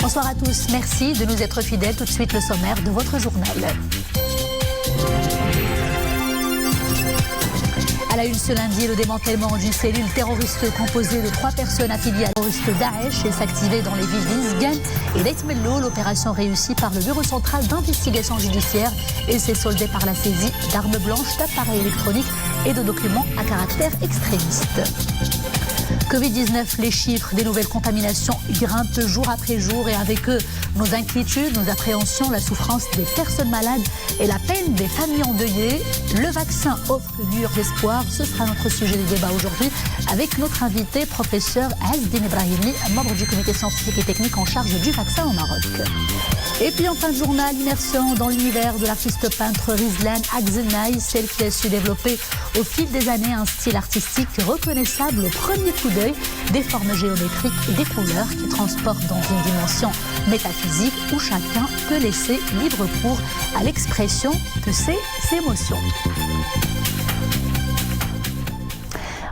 Bonsoir à tous, merci de nous être fidèles. Tout de suite le sommaire de votre journal. À la une ce lundi, le démantèlement d'une cellule terroriste composée de 3 personnes affiliées à la terroriste Daesh et s'activer dans les villes d'Izgan et d'Aitmello. L'opération réussie par le Bureau central d'investigation judiciaire et s'est soldée par la saisie d'armes blanches, d'appareils électroniques et de documents à caractère extrémiste. Covid-19, les chiffres des nouvelles contaminations grimpent jour après jour et avec eux nos inquiétudes, nos appréhensions, la souffrance des personnes malades et la peine des familles endeuillées. Le vaccin offre une lueur d'espoir. Ce sera notre sujet de débat aujourd'hui avec notre invité, professeur Azdine Ibrahimi, membre du comité scientifique et technique en charge du vaccin au Maroc. Et puis en fin de journal, immersion dans l'univers de l'artiste peintre Rizlan Akzenay, celle qui a su développer au fil des années un style artistique reconnaissable au premier coup d'œil, des formes géométriques et des couleurs qui transportent dans une dimension métaphysique où chacun peut laisser libre cours à l'expression de ses émotions.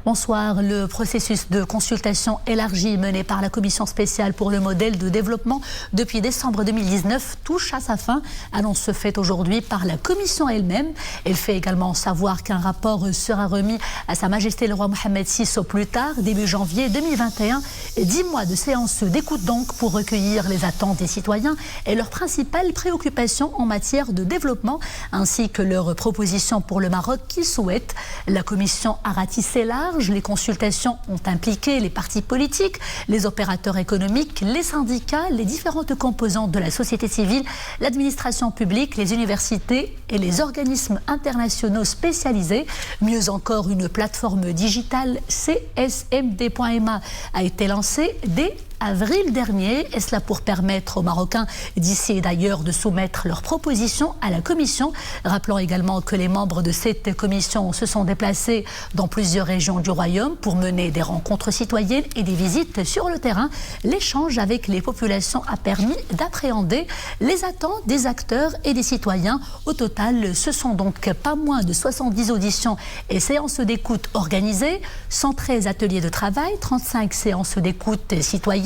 Bonsoir. Le processus de consultation élargie mené par la Commission spéciale pour le modèle de développement depuis décembre 2019 touche à sa fin. Annonce faite aujourd'hui par la Commission elle-même. Elle fait également savoir qu'un rapport sera remis à Sa Majesté le roi Mohamed VI au plus tard, début janvier 2021. 10 mois de séance d'écoute donc pour recueillir les attentes des citoyens et leurs principales préoccupations en matière de développement, ainsi que leurs propositions pour le Maroc qu'ils souhaitent. La Commission a ratissé large. Les consultations ont impliqué les partis politiques, les opérateurs économiques, les syndicats, les différentes composantes de la société civile, l'administration publique, les universités et les organismes internationaux spécialisés. Mieux encore, une plateforme digitale CSMD.ma a été lancée dès avril dernier, et cela pour permettre aux Marocains d'ici et d'ailleurs de soumettre leurs propositions à la Commission. Rappelons également que les membres de cette commission se sont déplacés dans plusieurs régions du Royaume pour mener des rencontres citoyennes et des visites sur le terrain. L'échange avec les populations a permis d'appréhender les attentes des acteurs et des citoyens. Au total, ce sont donc pas moins de 70 auditions et séances d'écoute organisées, 113 ateliers de travail, 35 séances d'écoute citoyennes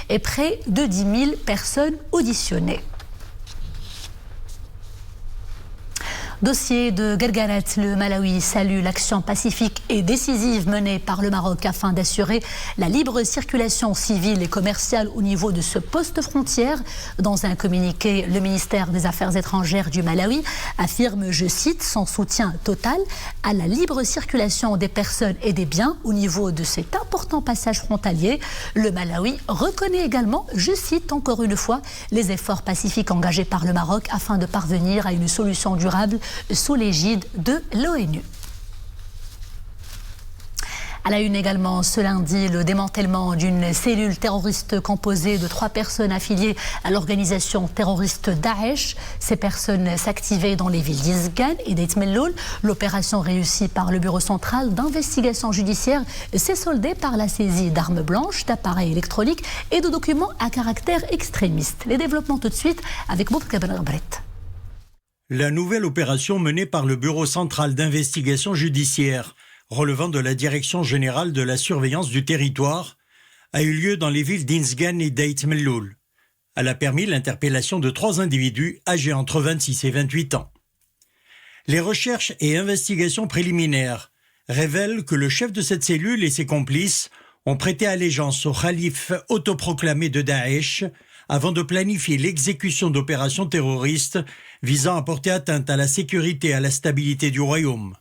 et près de 10 000 personnes auditionnées. Dossier de Guerguerat, le Malawi salue l'action pacifique et décisive menée par le Maroc afin d'assurer la libre circulation civile et commerciale au niveau de ce poste frontière. Dans un communiqué, le ministère des Affaires étrangères du Malawi affirme, je cite, son soutien total à la libre circulation des personnes et des biens au niveau de cet important passage frontalier. Le Malawi reconnaît également, je cite encore une fois, les efforts pacifiques engagés par le Maroc afin de parvenir à une solution durable sous l'égide de l'ONU. À la une également ce lundi, le démantèlement d'une cellule terroriste composée de 3 personnes affiliées à l'organisation terroriste Daesh. Ces personnes s'activaient dans les villes d'Izgan et d'Aitmello. L'opération réussie par le Bureau central d'investigation judiciaire s'est soldée par la saisie d'armes blanches, d'appareils électroniques et de documents à caractère extrémiste. Les développements tout de suite avec Boubka Ben Rabret. La nouvelle opération menée par le Bureau central d'investigation judiciaire, relevant de la Direction générale de la surveillance du territoire, a eu lieu dans les villes d'Izgan et d'Aitmello. Elle a permis l'interpellation de 3 individus âgés entre 26 et 28 ans. Les recherches et investigations préliminaires révèlent que le chef de cette cellule et ses complices ont prêté allégeance au khalife autoproclamé de Daesh avant de planifier l'exécution d'opérations terroristes visant à porter atteinte à la sécurité et à la stabilité du royaume.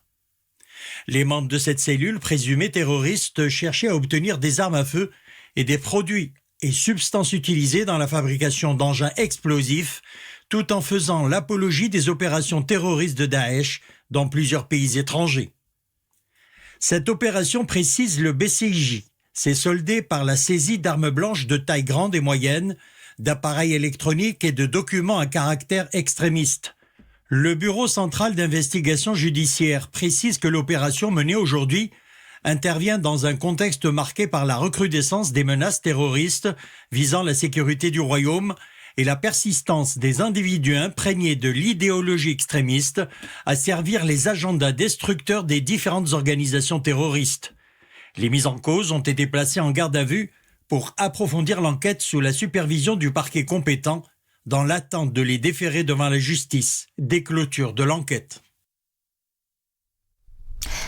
Les membres de cette cellule présumée terroriste cherchaient à obtenir des armes à feu et des produits et substances utilisées dans la fabrication d'engins explosifs, tout en faisant l'apologie des opérations terroristes de Daesh dans plusieurs pays étrangers. Cette opération, précise le BCIJ, s'est soldée par la saisie d'armes blanches de taille grande et moyenne, d'appareils électroniques et de documents à caractère extrémiste. Le Bureau central d'investigation judiciaire précise que l'opération menée aujourd'hui intervient dans un contexte marqué par la recrudescence des menaces terroristes visant la sécurité du royaume et la persistance des individus imprégnés de l'idéologie extrémiste à servir les agendas destructeurs des différentes organisations terroristes. Les mises en cause ont été placées en garde à vue pour approfondir l'enquête sous la supervision du parquet compétent dans l'attente de les déférer devant la justice dès clôture de l'enquête.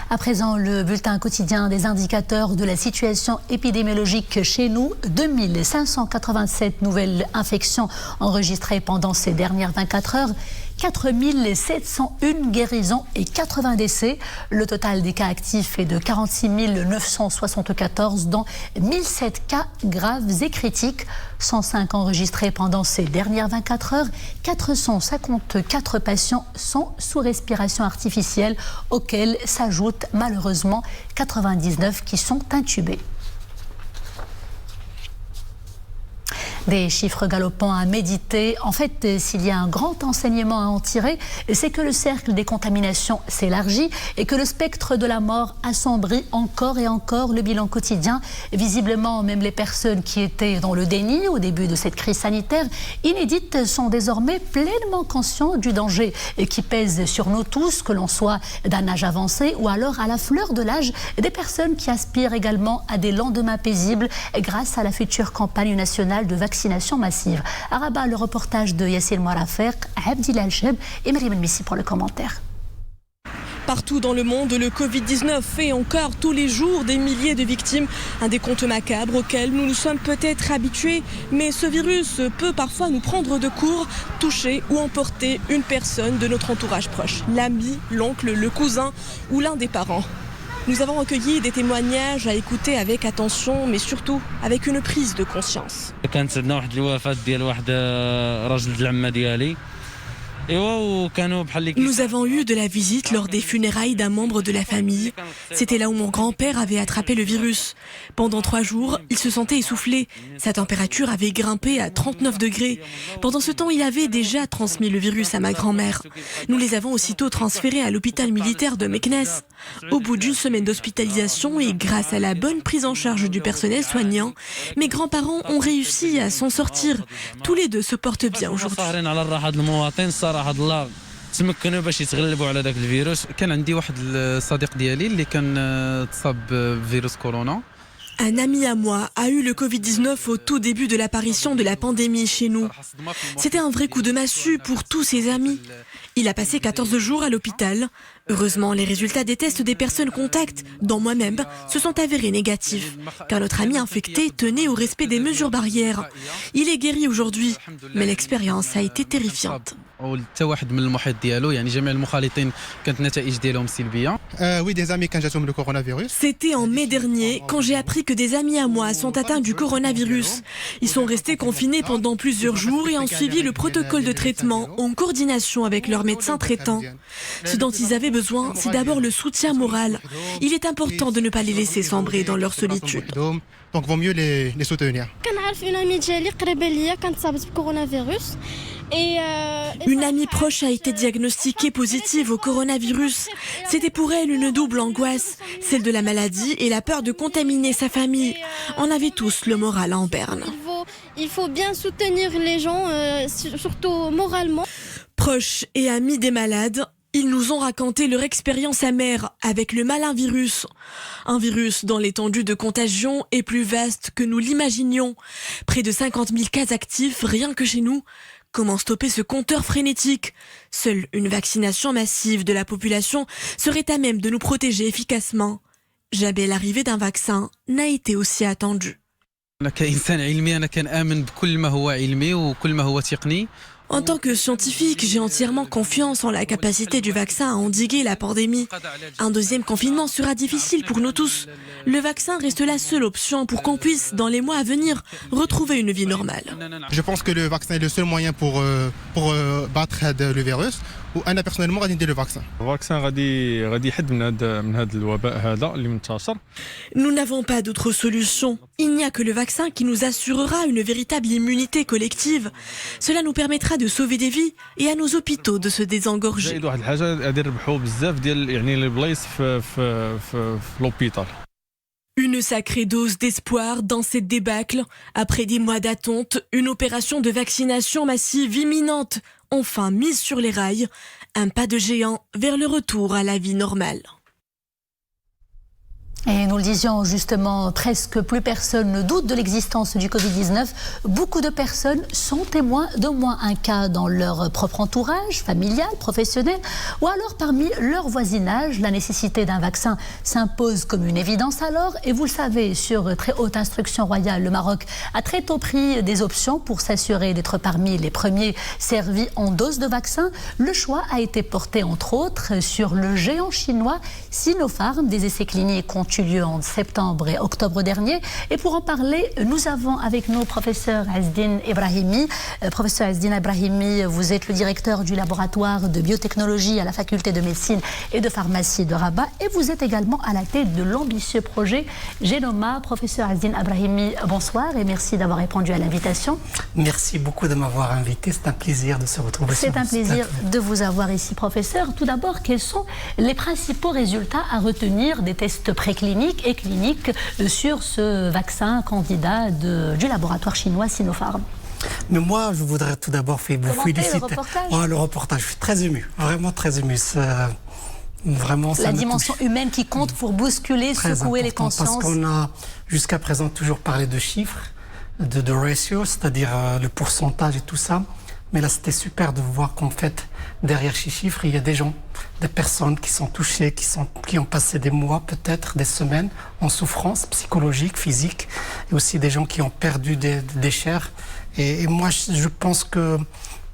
À présent, le bulletin quotidien des indicateurs de la situation épidémiologique chez nous. 2587 nouvelles infections enregistrées pendant ces dernières 24 heures. 4701 guérisons et 80 décès. Le total des cas actifs est de 46 974, dont 1007 cas graves et critiques. 105 enregistrés pendant ces dernières 24 heures. 454 patients sont sous respiration artificielle, auxquels s'ajoutent malheureusement 99 qui sont intubés. Des chiffres galopants à méditer. En fait, s'il y a un grand enseignement à en tirer, c'est que le cercle des contaminations s'élargit et que le spectre de la mort assombrit encore et encore le bilan quotidien. Visiblement, même les personnes qui étaient dans le déni au début de cette crise sanitaire inédite sont désormais pleinement conscients du danger qui pèse sur nous tous, que l'on soit d'un âge avancé ou alors à la fleur de l'âge, des personnes qui aspirent également à des lendemains paisibles grâce à la future campagne nationale de vaccination massive. À Rabat, le reportage de Yassine Mourafek, Abdillah Al-Cheb et Marie Messi pour le commentaire. Partout dans le monde, le Covid-19 fait encore tous les jours des milliers de victimes. Un décompte macabre auquel nous nous sommes peut-être habitués, mais ce virus peut parfois nous prendre de court, toucher ou emporter une personne de notre entourage proche, l'ami, l'oncle, le cousin ou l'un des parents. Nous avons recueilli des témoignages à écouter avec attention, mais surtout avec une prise de conscience. Nous avons eu de la visite lors des funérailles d'un membre de la famille. C'était là où mon grand-père avait attrapé le virus. Pendant 3 jours, il se sentait essoufflé. Sa température avait grimpé à 39 degrés. Pendant ce temps, il avait déjà transmis le virus à ma grand-mère. Nous les avons aussitôt transférés à l'hôpital militaire de Meknes. Au bout d'une semaine d'hospitalisation et grâce à la bonne prise en charge du personnel soignant, mes grands-parents ont réussi à s'en sortir. Tous les deux se portent bien aujourd'hui. تمكنوا باش يتغلبوا على ذاك الفيروس. كان عندي واحد الصديق ديالي اللي كان تصاب بفيروس كورونا. Un ami à moi a eu le Covid-19 au tout début de l'apparition de la pandémie chez nous. C'était un vrai coup de massue pour tous ses amis. Il a passé 14 jours à l'hôpital. Heureusement, les résultats des tests des personnes contacts, dont moi-même, se sont avérés négatifs, car notre ami infecté tenait au respect des mesures barrières. Il est guéri aujourd'hui, mais l'expérience a été terrifiante. C'était en mai dernier, quand j'ai appris que des amis à moi sont atteints du coronavirus. Ils sont restés confinés pendant plusieurs jours et ont suivi le protocole de traitement en coordination avec leur médecin traitant. Ce dont ils avaient besoin, c'est d'abord le soutien moral. Il est important de ne pas les laisser sombrer dans leur solitude. Donc, vaut mieux les soutenir. Une amie proche a été diagnostiquée positive au coronavirus. C'était pour elle une double angoisse, celle de la maladie et la peur de contaminer sa famille. On avait tous le moral en berne. Il faut bien soutenir les gens, surtout moralement. Proches et amis des malades, ils nous ont raconté leur expérience amère avec le malin virus. Un virus dont l'étendue de contagion est plus vaste que nous l'imaginions. Près de 50 000 cas actifs rien que chez nous. Comment stopper ce compteur frénétique ? Seule une vaccination massive de la population serait à même de nous protéger efficacement. Jamais l'arrivée d'un vaccin n'a été aussi attendue. En tant que scientifique, j'ai entièrement confiance en la capacité du vaccin à endiguer la pandémie. Un deuxième confinement sera difficile pour nous tous. Le vaccin reste la seule option pour qu'on puisse, dans les mois à venir, retrouver une vie normale. Je pense que le vaccin est le seul moyen pour battre le virus. وأنا personnellement غادي ندير le vaccin. Nous n'avons pas d'autre solution. Il n'y a que le vaccin qui nous assurera une véritable immunité collective. Cela nous permettra de sauver des vies et à nos hôpitaux de se désengorger. Une sacrée dose d'espoir dans cette débâcle. Après des mois d'attente, une opération de vaccination massive imminente, enfin mise sur les rails. Un pas de géant vers le retour à la vie normale. Et nous le disions justement, presque plus personne ne doute de l'existence du Covid-19. Beaucoup de personnes sont témoins d'au moins un cas dans leur propre entourage, familial, professionnel, ou alors parmi leur voisinage. La nécessité d'un vaccin s'impose comme une évidence alors. Et vous le savez, sur très haute instruction royale, le Maroc a très tôt pris des options pour s'assurer d'être parmi les premiers servis en doses de vaccin. Le choix a été porté entre autres sur le géant chinois Sinopharm. Des essais cliniques ont eu lieu en septembre et octobre dernier. Et pour en parler, nous avons avec nous professeur Azdine Ebrahimi. Professeur Azdine Ebrahimi, vous êtes le directeur du laboratoire de biotechnologie à la faculté de médecine et de pharmacie de Rabat et vous êtes également à la tête de l'ambitieux projet Genoma. Professeur Azdine Ebrahimi, bonsoir et merci d'avoir répondu à l'invitation. Merci beaucoup de m'avoir invité. C'est un plaisir de se retrouver. C'est un plaisir de vous avoir ici, professeur. Tout d'abord, quels sont les principaux résultats à retenir des tests précliniques et cliniques sur ce vaccin candidat du laboratoire chinois Sinopharm? Mais moi, je voudrais tout d'abord vous féliciter. Le reportage. Oh, le reportage, je suis très ému, vraiment très ému. Vraiment, la dimension humaine qui compte pour bousculer, secouer les consciences. Parce qu'on a jusqu'à présent toujours parlé de chiffres, de ratio, c'est-à-dire le pourcentage et tout ça. Mais là, c'était super de voir qu'en fait, derrière ces chiffres, il y a des gens, des personnes qui sont touchées, qui ont passé des mois, peut-être des semaines, en souffrance psychologique, physique, et aussi des gens qui ont perdu des chairs. Et moi, je pense que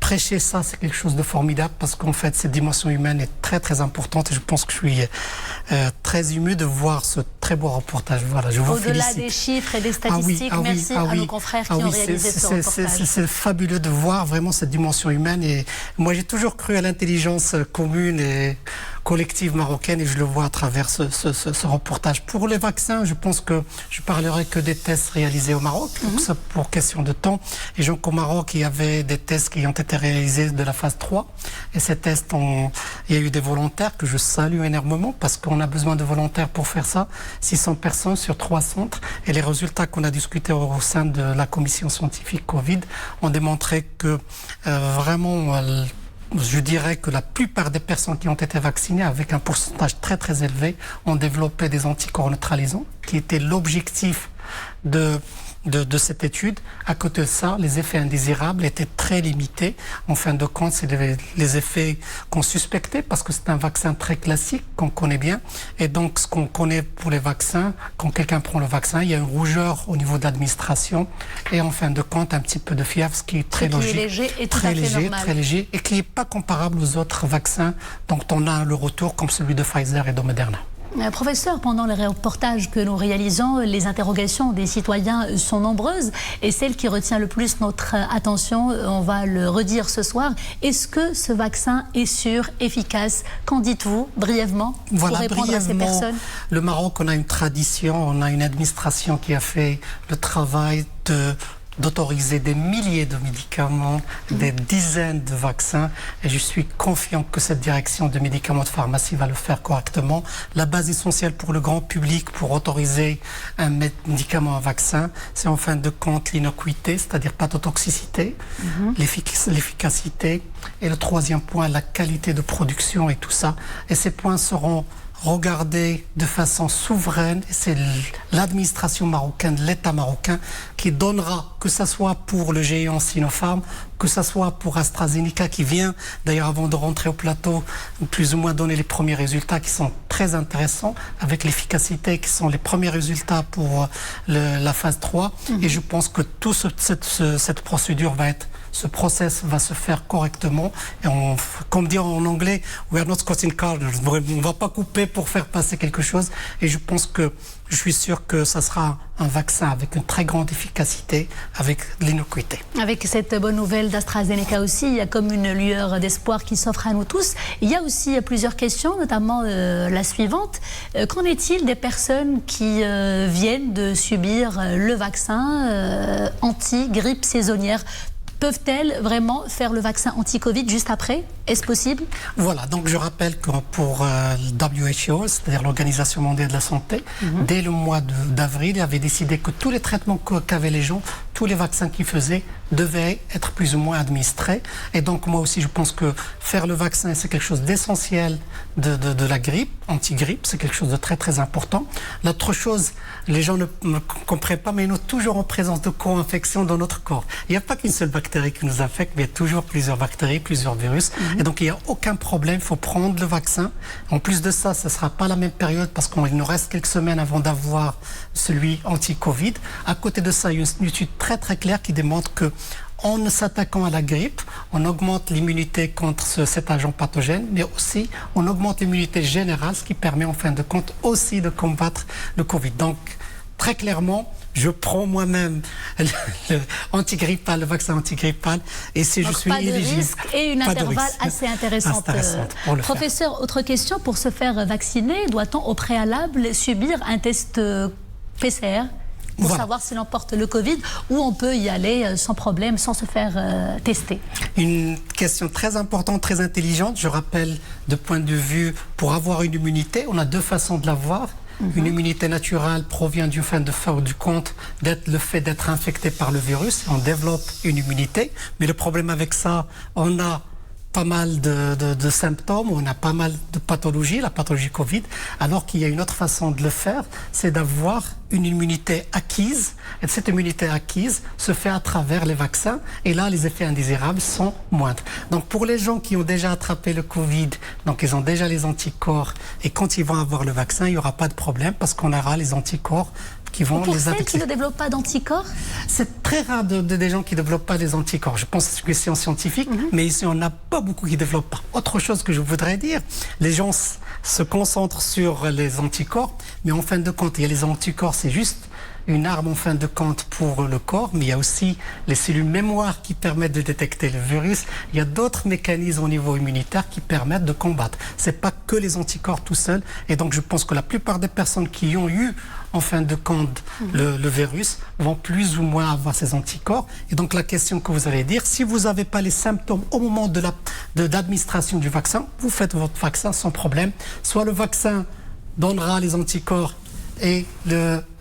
prêcher ça, c'est quelque chose de formidable parce qu'en fait, cette dimension humaine est très, très importante. Et je pense que je suis très ému de voir ce très beau reportage. Voilà, je vous félicite. Au-delà des chiffres et des statistiques, merci à nos confrères qui ont réalisé ce reportage. C'est fabuleux de voir vraiment cette dimension humaine. Et moi, j'ai toujours cru à l'intelligence commune et collective marocaine et je le vois à travers ce reportage. Pour les vaccins, je pense que je parlerai que des tests réalisés au Maroc, donc ça pour question de temps. Et donc au Maroc, il y avait des tests qui ont été réalisés de la phase 3 et ces tests, il y a eu des volontaires que je salue énormément parce qu'on a besoin de volontaires pour faire ça. 600 personnes sur 3 centres et les résultats qu'on a discutés au sein de la commission scientifique Covid ont démontré que vraiment je dirais que la plupart des personnes qui ont été vaccinées avec un pourcentage très très élevé ont développé des anticorps neutralisants qui était l'objectif de cette étude. À côté de ça, les effets indésirables étaient très limités. En fin de compte, c'est les effets qu'on suspectait parce que c'est un vaccin très classique qu'on connaît bien. Et donc, ce qu'on connaît pour les vaccins, quand quelqu'un prend le vaccin, il y a une rougeur au niveau de l'administration et en fin de compte, un petit peu de fièvre, ce qui est très logique. Qui est léger et tout très à fait léger, normal. très léger et qui n'est pas comparable aux autres vaccins dont on a le retour comme celui de Pfizer et de Moderna. Professeur, pendant les reportages que nous réalisons, les interrogations des citoyens sont nombreuses et celle qui retient le plus notre attention, on va le redire ce soir, est-ce que ce vaccin est sûr, efficace? Qu'en dites-vous brièvement pour répondre à ces personnes? Le Maroc, on a une tradition, on a une administration qui a fait le travail d'autoriser des milliers de médicaments, des dizaines de vaccins et je suis confiant que cette direction de médicaments de pharmacie va le faire correctement. La base essentielle pour le grand public pour autoriser un médicament, un vaccin, c'est en fin de compte l'innocuité, c'est-à-dire pas de toxicité, l'efficacité et le troisième point, la qualité de production et tout ça. Et ces points seront regardés de façon souveraine. C'est l'administration marocaine, l'État marocain qui donnera, que ce soit pour le géant Sinopharm, que ce soit pour AstraZeneca qui vient, d'ailleurs avant de rentrer au plateau, plus ou moins donner les premiers résultats qui sont très intéressants, avec l'efficacité qui sont les premiers résultats pour la phase 3. Et je pense que toute cette procédure va être, ce process va se faire correctement. Et comme dire en anglais, we are not cutting corners. On ne va pas couper pour faire passer quelque chose. Et je pense que je suis sûr que ça sera un vaccin avec une très grande efficacité, avec l'innocuité. Avec cette bonne nouvelle d'AstraZeneca aussi, il y a comme une lueur d'espoir qui s'offre à nous tous. Il y a aussi plusieurs questions, notamment la suivante. Qu'en est-il des personnes qui viennent de subir le vaccin anti-grippe saisonnière ? Peuvent-elles vraiment faire le vaccin anti-Covid juste après? Est-ce possible? Voilà, donc je rappelle que pour WHO, c'est-à-dire l'Organisation mondiale de la santé, dès le mois d'avril, il avait décidé que tous les traitements qu'avaient les gens, tous les vaccins qu'ils faisaient, devait être plus ou moins administré. Et donc moi aussi je pense que faire le vaccin c'est quelque chose d'essentiel de la grippe, anti-grippe, c'est quelque chose de très très important. L'autre chose, les gens ne comprennent pas, mais nous sommes toujours en présence de co-infections dans notre corps. Il n'y a pas qu'une seule bactérie qui nous affecte, mais il y a toujours plusieurs bactéries, plusieurs virus. Et donc il n'y a aucun problème, il faut prendre le vaccin. En plus de ça, ce ne sera pas la même période parce qu'il nous reste quelques semaines avant d'avoir celui anti-Covid. À côté de ça, il y a une étude très très claire qui démontre que en s'attaquant à la grippe, on augmente l'immunité contre cet agent pathogène, mais aussi on augmente l'immunité générale, ce qui permet en fin de compte aussi de combattre le Covid. Donc très clairement, je prends moi-même le vaccin antigrippal et si je suis éligible. Pas de risque et une intervalle assez intéressante. Professeur, autre question, pour se faire vacciner, doit-on au préalable subir un test PCR pour savoir si l'on porte le Covid ou on peut y aller sans problème, sans se faire tester? Une question très importante, très intelligente. Je rappelle, de point de vue, pour avoir une immunité, on a deux façons de l'avoir. Une immunité naturelle provient du compte le fait d'être infecté par le virus. On développe une immunité, mais le problème avec ça, on a pas mal de symptômes, on a pas mal de pathologies, la pathologie Covid, alors qu'il y a une autre façon de le faire, c'est d'avoir une immunité acquise, et cette immunité acquise se fait à travers les vaccins, et là les effets indésirables sont moindres. Donc pour les gens qui ont déjà attrapé le Covid, donc ils ont déjà les anticorps, et quand ils vont avoir le vaccin, il n'y aura pas de problème, parce qu'on aura les anticorps qui vont pour les celles affecter. Qui ne développent pas d'anticorps? C'est très rare des gens qui ne développent pas des anticorps. Je pense que c'est une question scientifique, mais ici, on n'a pas beaucoup qui ne développent pas. Autre chose que je voudrais dire, les gens se concentrent sur les anticorps, mais en fin de compte, il y a les anticorps, c'est juste une arme en fin de compte pour le corps, mais il y a aussi les cellules mémoire qui permettent de détecter le virus. Il y a d'autres mécanismes au niveau immunitaire qui permettent de combattre. C'est pas que les anticorps tout seuls. Et donc je pense que la plupart des personnes qui ont eu en fin de compte le virus vont plus ou moins avoir ces anticorps. Et donc la question que vous allez dire, si vous n'avez pas les symptômes au moment de l'administration du vaccin, vous faites votre vaccin sans problème. Soit le vaccin donnera les anticorps et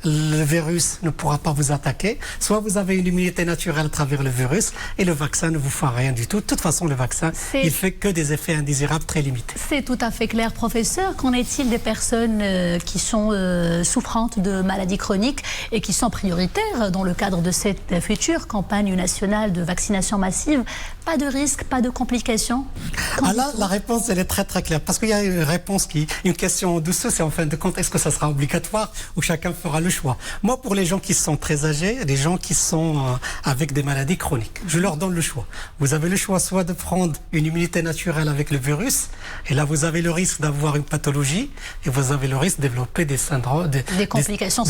le virus ne pourra pas vous attaquer, soit vous avez une immunité naturelle à travers le virus et le vaccin ne vous fera rien du tout. De toute façon, le vaccin, il fait que des effets indésirables très limités. C'est tout à fait clair, professeur. Qu'en est-il des personnes qui sont souffrantes de maladies chroniques et qui sont prioritaires dans le cadre de cette future campagne nationale de vaccination massive? Pas de risque, pas de complications? Là, la réponse, elle est très très claire. Parce qu'il y a une réponse une question en dessous, c'est en fin de compte, est-ce que ça sera obligatoire ou chacun fera le choix? Moi, pour les gens qui sont très âgés, les gens qui sont avec des maladies chroniques, je leur donne le choix. Vous avez le choix soit de prendre une immunité naturelle avec le virus, et là vous avez le risque d'avoir une pathologie, et vous avez le risque de développer des syndromes, des complications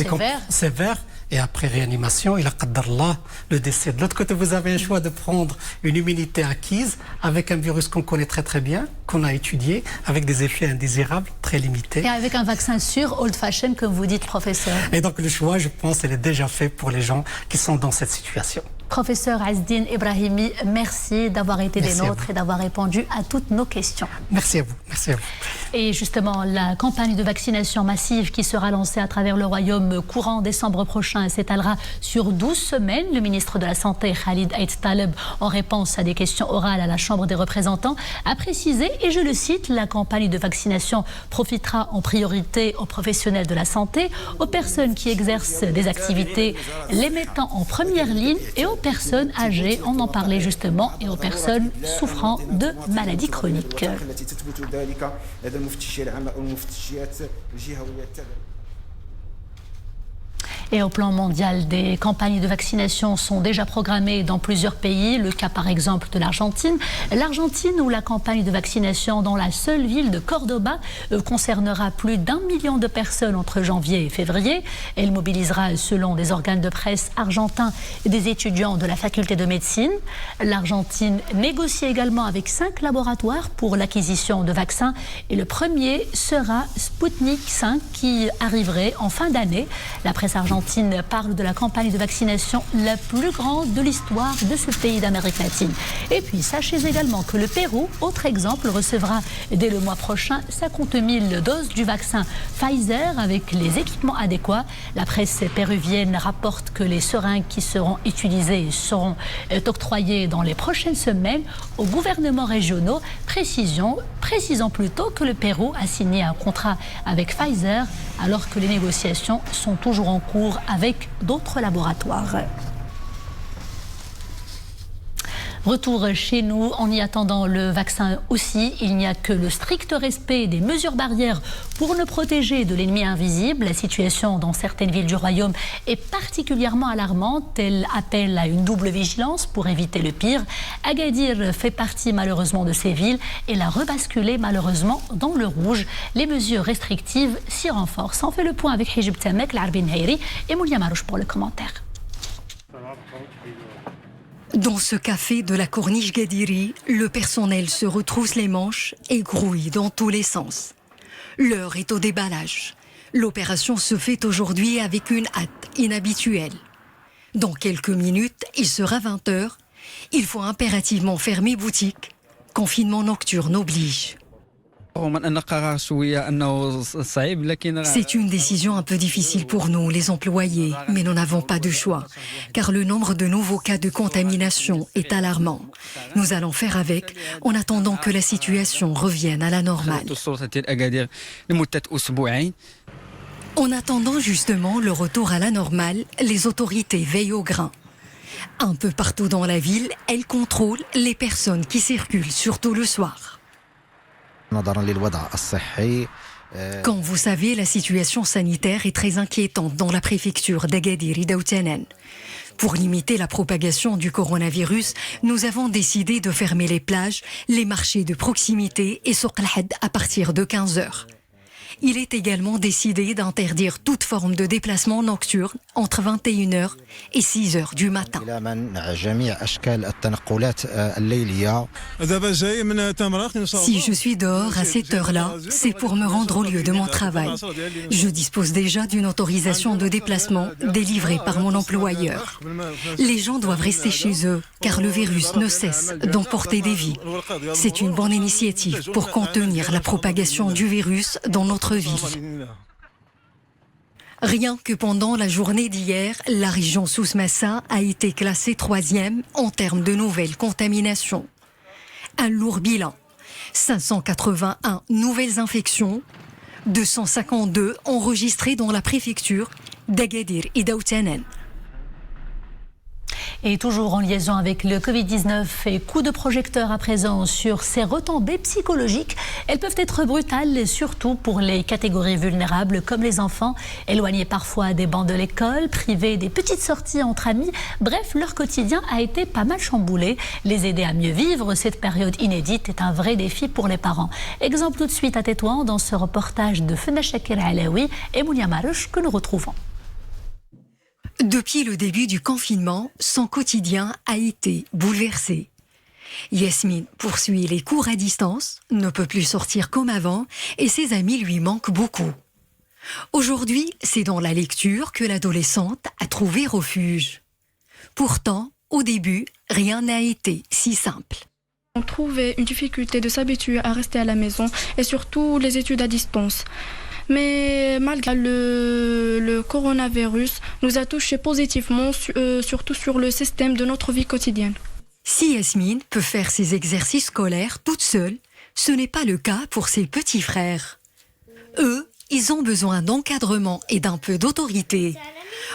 sévères, et après réanimation, il a qaddarallah le décès. De l'autre côté, vous avez un choix de prendre une immunité acquise avec un virus qu'on connaît très très bien, qu'on a étudié, avec des effets indésirables très limités. Et avec un vaccin sûr, old-fashioned, comme vous dites, professeur. Et donc le choix, je pense, il est déjà fait pour les gens qui sont dans cette situation. Professeur Azdine Ebrahimi, merci d'avoir été des nôtres et d'avoir répondu à toutes nos questions. Merci à vous. Merci à vous. Et justement, la campagne de vaccination massive qui sera lancée à travers le Royaume courant décembre prochain s'étalera sur 12 semaines. Le ministre de la Santé, Khalid Aït Taleb, en réponse à des questions orales à la Chambre des représentants, a précisé, et je le cite, la campagne de vaccination profitera en priorité aux professionnels de la santé, aux personnes qui exercent des activités les mettant en première ligne et aux personnes âgées, on en parlait justement, et aux personnes souffrant de maladies chroniques. Et au plan mondial, des campagnes de vaccination sont déjà programmées dans plusieurs pays. Le cas par exemple de l'Argentine. L'Argentine où la campagne de vaccination dans la seule ville de Cordoba concernera plus d'1 million de personnes entre janvier et février. Elle mobilisera, selon des organes de presse argentins, des étudiants de la faculté de médecine. L'Argentine négocie également avec 5 laboratoires pour l'acquisition de vaccins. Et le premier sera Sputnik 5 qui arriverait en fin d'année. La presse argentine l'Argentine parle de la campagne de vaccination la plus grande de l'histoire de ce pays d'Amérique latine. Et puis, sachez également que le Pérou, autre exemple, recevra dès le mois prochain 50 000 doses du vaccin Pfizer avec les équipements adéquats. La presse péruvienne rapporte que les seringues qui seront utilisées seront octroyées dans les prochaines semaines aux gouvernements régionaux, précisant plutôt que le Pérou a signé un contrat avec Pfizer alors que les négociations sont toujours en cours avec d'autres laboratoires. Retour chez nous, en y attendant le vaccin aussi, il n'y a que le strict respect des mesures barrières pour nous protéger de l'ennemi invisible. La situation dans certaines villes du royaume est particulièrement alarmante. Elle appelle à une double vigilance pour éviter le pire. Agadir fait partie malheureusement de ces villes et l'a rebasculé malheureusement dans le rouge. Les mesures restrictives s'y renforcent. On fait le point avec Hijib Tamek, Larbin Hayri et Moulia Marouche pour le commentaire. Dans ce café de la Corniche Gadiri, le personnel se retrousse les manches et grouille dans tous les sens. L'heure est au déballage. L'opération se fait aujourd'hui avec une hâte inhabituelle. Dans quelques minutes, il sera 20h. Il faut impérativement fermer boutique. Confinement nocturne oblige. C'est une décision un peu difficile pour nous, les employés, mais nous n'avons pas de choix, car le nombre de nouveaux cas de contamination est alarmant. Nous allons faire avec, en attendant que la situation revienne à la normale. En attendant justement le retour à la normale, les autorités veillent au grain. Un peu partout dans la ville, elles contrôlent les personnes qui circulent, surtout le soir. Quand vous savez, la situation sanitaire est très inquiétante dans la préfecture d'Agadir et d'Outanen. Pour limiter la propagation du coronavirus, nous avons décidé de fermer les plages, les marchés de proximité et Souq al-Had à partir de 15h. Il est également décidé d'interdire toute forme de déplacement nocturne entre 21h et 6h du matin. Si je suis dehors à cette heure-là, c'est pour me rendre au lieu de mon travail. Je dispose déjà d'une autorisation de déplacement délivrée par mon employeur. Les gens doivent rester chez eux, car le virus ne cesse d'emporter des vies. C'est une bonne initiative pour contenir la propagation du virus dans notre ville. Rien que pendant la journée d'hier, la région Souss-Massa a été classée 3e en termes de nouvelles contaminations. Un lourd bilan. 581 nouvelles infections, 252 enregistrées dans la préfecture d'Agadir et d'Outanen. Et toujours en liaison avec le Covid-19 et coup de projecteur à présent sur ses retombées psychologiques. Elles peuvent être brutales, surtout pour les catégories vulnérables comme les enfants, éloignés parfois des bancs de l'école, privés des petites sorties entre amis. Bref, leur quotidien a été pas mal chamboulé. Les aider à mieux vivre cette période inédite est un vrai défi pour les parents. Exemple tout de suite à Tétouan dans ce reportage de Fena Chakir Alaoui et Moulia Marouche que nous retrouvons. Depuis le début du confinement, son quotidien a été bouleversé. Yasmine poursuit les cours à distance, ne peut plus sortir comme avant et ses amis lui manquent beaucoup. Aujourd'hui, c'est dans la lecture que l'adolescente a trouvé refuge. Pourtant, au début, rien n'a été si simple. On trouvait une difficulté de s'habituer à rester à la maison et surtout les études à distance. Mais malgré le coronavirus nous a touchés positivement, surtout sur le système de notre vie quotidienne. Si Yasmine peut faire ses exercices scolaires toute seule, ce n'est pas le cas pour ses petits frères. Eux, ils ont besoin d'encadrement et d'un peu d'autorité.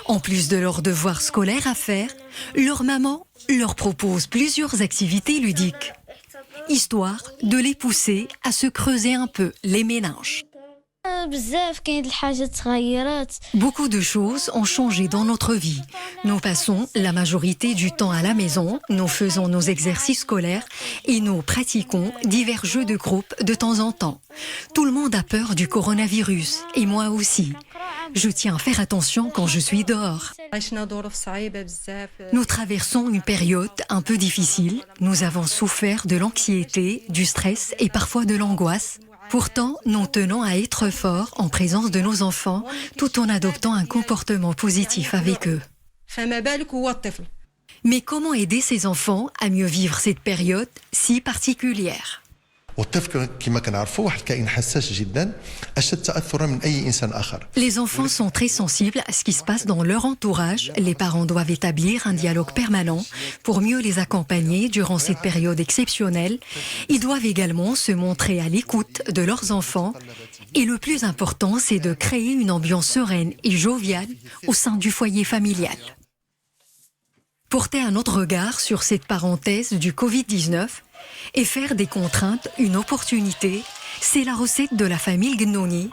En plus de leurs devoirs scolaires à faire, leur maman leur propose plusieurs activités ludiques, histoire de les pousser à se creuser un peu les méninges. Beaucoup de choses ont changé dans notre vie. Nous passons la majorité du temps à la maison, nous faisons nos exercices scolaires et nous pratiquons divers jeux de groupe de temps en temps. Tout le monde a peur du coronavirus et moi aussi. Je tiens à faire attention quand je suis dehors. Nous traversons une période un peu difficile. Nous avons souffert de l'anxiété, du stress et parfois de l'angoisse. Pourtant, nous tenons à être forts en présence de nos enfants, tout en adoptant un comportement positif avec eux. Mais comment aider ces enfants à mieux vivre cette période si particulière ? Les enfants sont très sensibles à ce qui se passe dans leur entourage. Les parents doivent établir un dialogue permanent pour mieux les accompagner durant cette période exceptionnelle. Ils doivent également se montrer à l'écoute de leurs enfants. Et le plus important, c'est de créer une ambiance sereine et joviale au sein du foyer familial. Porter un autre regard sur cette parenthèse du Covid-19 et faire des contraintes une opportunité, c'est la recette de la famille Gnoni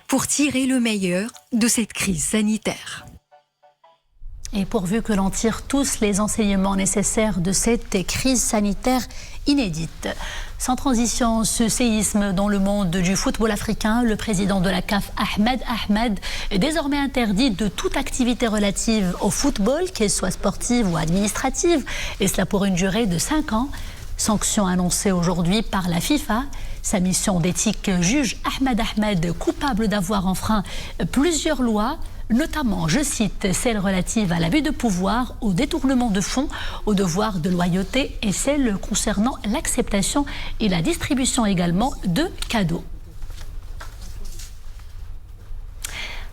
pour tirer le meilleur de cette crise sanitaire. Et pourvu que l'on tire tous les enseignements nécessaires de cette crise sanitaire inédite. Sans transition, ce séisme dans le monde du football africain, le président de la CAF, Ahmed Ahmed, est désormais interdit de toute activité relative au football, qu'elle soit sportive ou administrative, et cela pour une durée de 5 ans. Sanction annoncée aujourd'hui par la FIFA. Sa mission d'éthique juge Ahmed Ahmed coupable d'avoir enfreint plusieurs lois, notamment, je cite, celles relatives à l'abus de pouvoir, au détournement de fonds, au devoir de loyauté et celles concernant l'acceptation et la distribution également de cadeaux.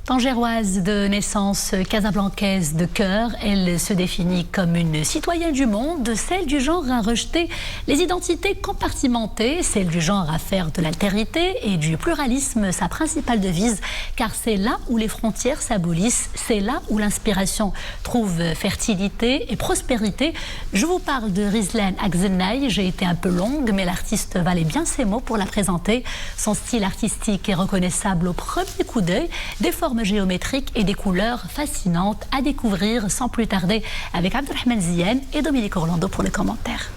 Tangéroise de naissance, casablancaise de cœur, elle se définit comme une citoyenne du monde, celle du genre à rejeter les identités compartimentées, celle du genre à faire de l'altérité et du pluralisme sa principale devise, car c'est là où les frontières s'abolissent, c'est là où l'inspiration trouve fertilité et prospérité. Je vous parle de Rizlan Akzenay, j'ai été un peu longue, mais l'artiste valait bien ses mots pour la présenter. Son style artistique est reconnaissable au premier coup d'œil, des formes géométriques et des couleurs fascinantes à découvrir sans plus tarder avec Abdelrahman Ziane et Dominique Orlando pour les commentaires.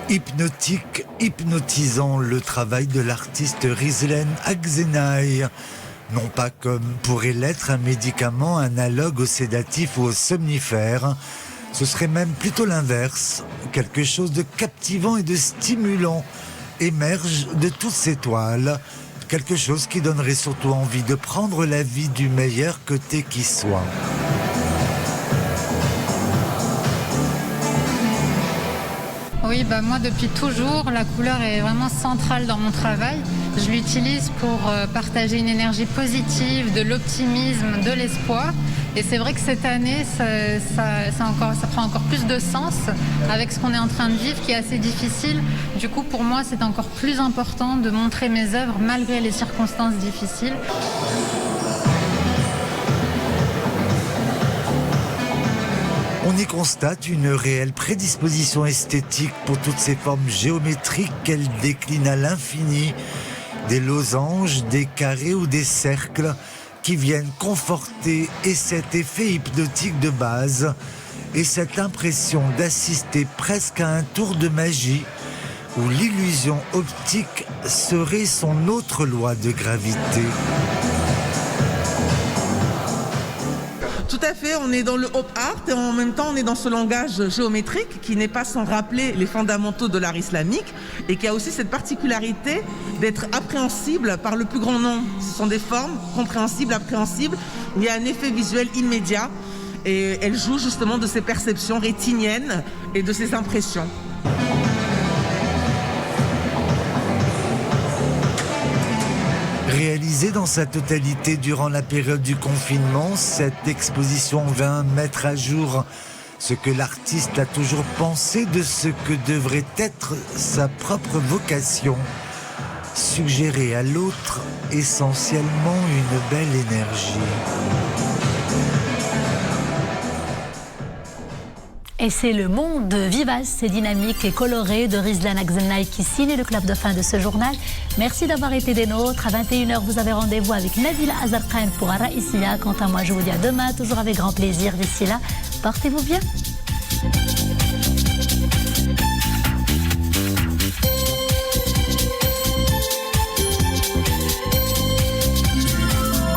Hypnotique, hypnotisant le travail de l'artiste Rizlan Akzenay. Non pas comme pourrait l'être un médicament analogue au sédatif ou au somnifère, ce serait même plutôt l'inverse, quelque chose de captivant et de stimulant émerge de toutes ces toiles, quelque chose qui donnerait surtout envie de prendre la vie du meilleur côté qui soit. Oui, moi depuis toujours, la couleur est vraiment centrale dans mon travail. Je l'utilise pour partager une énergie positive, de l'optimisme, de l'espoir. Et c'est vrai que cette année, ça prend encore plus de sens avec ce qu'on est en train de vivre, qui est assez difficile. Du coup, pour moi, c'est encore plus important de montrer mes œuvres malgré les circonstances difficiles. On y constate une réelle prédisposition esthétique pour toutes ces formes géométriques qu'elle décline à l'infini, des losanges, des carrés ou des cercles qui viennent conforter et cet effet hypnotique de base et cette impression d'assister presque à un tour de magie où l'illusion optique serait son autre loi de gravité. Tout à fait, on est dans le Hop Art et en même temps on est dans ce langage géométrique qui n'est pas sans rappeler les fondamentaux de l'art islamique et qui a aussi cette particularité d'être appréhensible par le plus grand nombre. Ce sont des formes compréhensibles, appréhensibles, où il y a un effet visuel immédiat et elle joue justement de ces perceptions rétiniennes et de ces impressions. Réalisée dans sa totalité durant la période du confinement, cette exposition vint mettre à jour ce que l'artiste a toujours pensé de ce que devrait être sa propre vocation, suggérer à l'autre essentiellement une belle énergie. Et c'est le monde vivace et dynamique et coloré de Rizlan Akzenay qui signe le clap de fin de ce journal. Merci d'avoir été des nôtres. À 21h, vous avez rendez-vous avec Nabila Azarkan pour Araïsia. Quant à moi, je vous dis à demain, toujours avec grand plaisir. D'ici là, portez-vous bien.